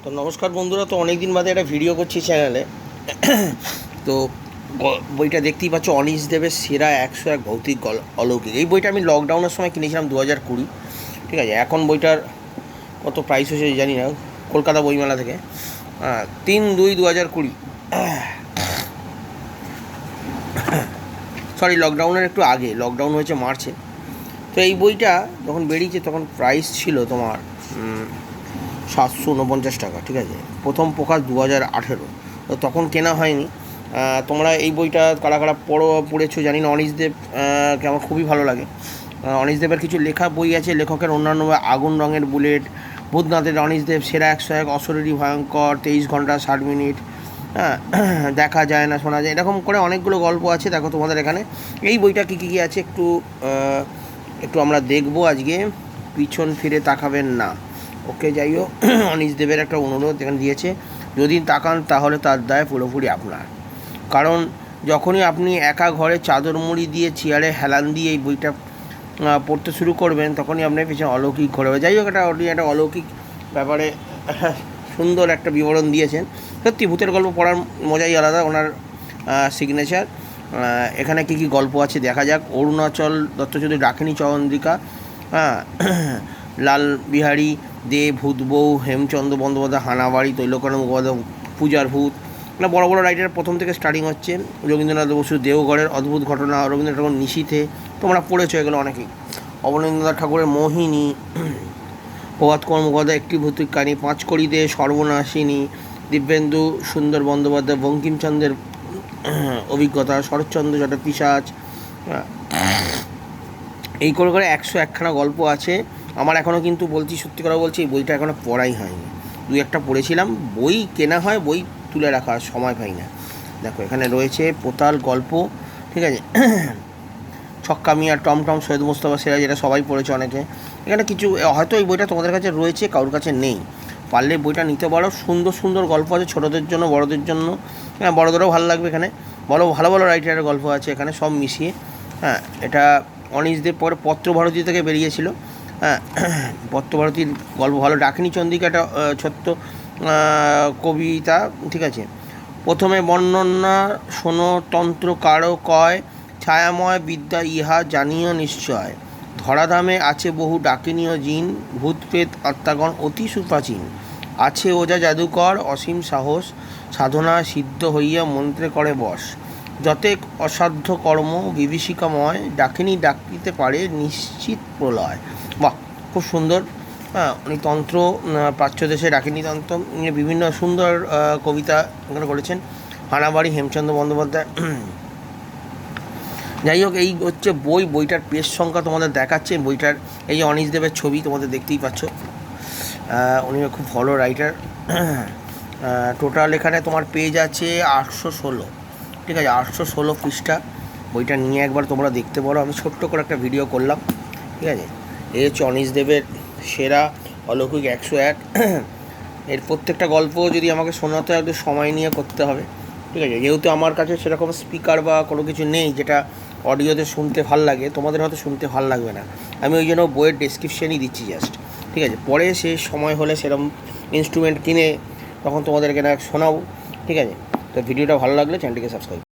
তো নমস্কার বন্ধুরা, তো অনেক দিন বাদে একটা ভিডিও করছি চ্যানেলে। তো বইটা দেখতেই পাচ্ছ, অনিশ দেবের সেরা 101 ভৌতিক অলৌকিক। এই বইটা আমি লকডাউনের সময় কিনেছিলাম 2020, ঠিক আছে। এখন বইটার কত প্রাইস হয়েছে জানি না, কলকাতা বইমেলা থেকে। 3/2/2020, সরি লকডাউনের একটু আগে, লকডাউন হয়েছে মার্চে। তো এই বইটা যখন বেরিয়েছে তখন প্রাইস ছিল তোমার 749 টাকা, ঠিক আছে। প্রথম প্রকাশ 2018, তো তখন কেনা হয়নি। তোমরা এই বইটা কারা কারা পড়েছো জানি না। অনিশ দেব কে আমার খুবই ভালো লাগে। অনিশ দেবের কিছু লেখা বই আছে, লেখকের অন্যান্য আগুন রঙের বুলেট, ভূতনাথের অনিশ দেব, সেরা 101, অশরীরী ভয়ঙ্কর, 23 ঘন্টা 60 মিনিট, হ্যাঁ, দেখা যায় না শোনা যায়, এরকম করে অনেকগুলো গল্প আছে। দেখো তোমাদের এখানে এই বইটা কী কী আছে একটু আমরা দেখবো আজকে। পিছন ফিরে তাকাবেন না, ওকে। যাই হোক, অনিশ দেবের একটা অনুরোধ এখানে দিয়েছে, যদি তাকান তাহলে তার দায় পুরোপুরি আপনার। কারণ যখনই আপনি একা ঘরে চাদর মুড়ি দিয়ে চেয়ারে হেলান দিয়ে এই বইটা পড়তে শুরু করবেন, তখনই আপনার পিছনে অলৌকিক ঘটবে। যাই হোক, উনি একটা অলৌকিক ব্যাপারে সুন্দর একটা বিবরণ দিয়েছেন। সত্যি ভূতের গল্প পড়ার মজাই আলাদা, ওনার সিগনেচার। এখানে কী কী গল্প আছে দেখা যাক। অরুণাচল দত্তচৌধুরী, ডাকিনী চন্দ্রিকা, হ্যাঁ, লাল বিহারী দে, ভূত বউ, হেমচন্দ্র বন্দ্যোপাধ্যায়, হানাবাড়ি, তৈলকরণ মুখোপাধ্যায়, পূজার ভূত। মানে বড় বড় রাইটার প্রথম থেকে স্টার্টিং হচ্ছে। রবীন্দ্রনাথ বসু, দেওঘরের অদ্ভুত ঘটনা, রবীন্দ্রনাথ ঠাকুর নিশীথে, তোমরা পড়েছো এগুলো অনেকেই। অবনীন্দ্রনাথ ঠাকুরের মোহিনী, প্রভাত কুমার মুখোপাধ্যায় একটি ভৌতিক কাহিনী, পাঁচকড়ি দে, সর্বনাশিনী, দিব্যেন্দু সুন্দর বন্দ্যোপাধ্যায়, বঙ্কিমচন্দ্রের অভিজ্ঞতা, শরৎচন্দ্র চট্টোপাধ্যায় পিশাচ। এই করে করে 101খানা গল্প আছে আমার এখনও, কিন্তু বলছি, সত্যি কথা বলছি, এই বইটা এখনও পড়াই হয়নি। দুই একটা পড়েছিলাম, বই কেনা হয়, বই তুলে রাখা সময় পাই না। দেখো এখানে রয়েছে পোতাল গল্প, ঠিক আছে। ছক্কা মিয়া, টমটম, সৈয়দ মুস্তফা সিরাজ, যেটা সবাই পড়েছে অনেকে। এখানে কিছু হয়তো এই বইটা তোমাদের কাছে রয়েছে, কারোর কাছে নেই, পারলে বইটা নিতে পারো। সুন্দর সুন্দর গল্প আছে, ছোটোদের জন্য বড়োদের জন্য, হ্যাঁ, বড়োদেরও ভালো লাগবে। এখানে ভালো ভালো রাইটারের গল্প আছে এখানে, সব মিশিয়ে। হ্যাঁ, এটা অনিশ দেব পরে পত্রভারতী থেকে বেরিয়েছিল। হ্যাঁ, পত্রভারতীর গল্প ভালো। ডাকিনী চন্দ্রিকা একটা ছোট্ট কবিতা, ঠিক আছে। প্রথমে বর্ণনা শোনো, তন্ত্র কারো কয়, ছায়াময় বিদ্যা ইহা জানিও নিশ্চয়। ধরাধামে আছে বহু ডাকিনীয় জিন, ভূত প্রেত আত্মাগণ অতি সুপ্রাচীন। আছে ওজা জাদুকর অসীম সাহস, সাধনা সিদ্ধ হইয়া মন্ত্রে করে বশ। যতেক অসাধ্য কর্ম বিভীষিকাময়, ডাকিনী ডাকিতে পারে নিশ্চিত প্রলয়। বাহ, খুব সুন্দর। হ্যাঁ, উনি তন্ত্র, প্রাচ্য দেশে ডাকিনী তন্ত্র, বিভিন্ন সুন্দর কবিতা এখানে করেছেন। হানাবাড়ি, হেমচন্দ্র বন্দ্যোপাধ্যায়। যাই হোক, এই হচ্ছে বইটার পেজ সংখ্যা তোমাদের দেখাচ্ছে। বইটার এই যে অনিশ দেবের ছবি তোমাদের দেখতেই পাচ্ছ। উনি খুব ভালো রাইটার। টোটাল এখানে তোমার পেজ আছে 816, ঠিক আছে, 816 পৃষ্ঠা। বইটা নিয়ে একবার তোমরা দেখতে পারো, আমি ছোট্ট করে একটা ভিডিও করলাম, ঠিক আছে। এই হচ্ছে অনিশ দেবের সেরা অলৌকিক 101। এর প্রত্যেকটা গল্প যদি আমাকে শোনাতে হয়, একটু সময় নিয়ে করতে হবে, ঠিক আছে। যেহেতু আমার কাছে সেরকম স্পিকার বা কোনো কিছু নেই যেটা অডিওতে শুনতে ভাল লাগে, তোমাদের হয়তো শুনতে ভাল লাগবে না, আমি ওই জন্য বইয়ের ডেসক্রিপশানই দিচ্ছি জাস্ট, ঠিক আছে। পরে সে সময় হলে সেরকম ইনস্ট্রুমেন্ট কিনে তখন তোমাদেরকে না শোনাবো, ঠিক আছে। তো ভিডিওটা ভালো লাগলে চ্যানেলটিকে সাবস্ক্রাইব।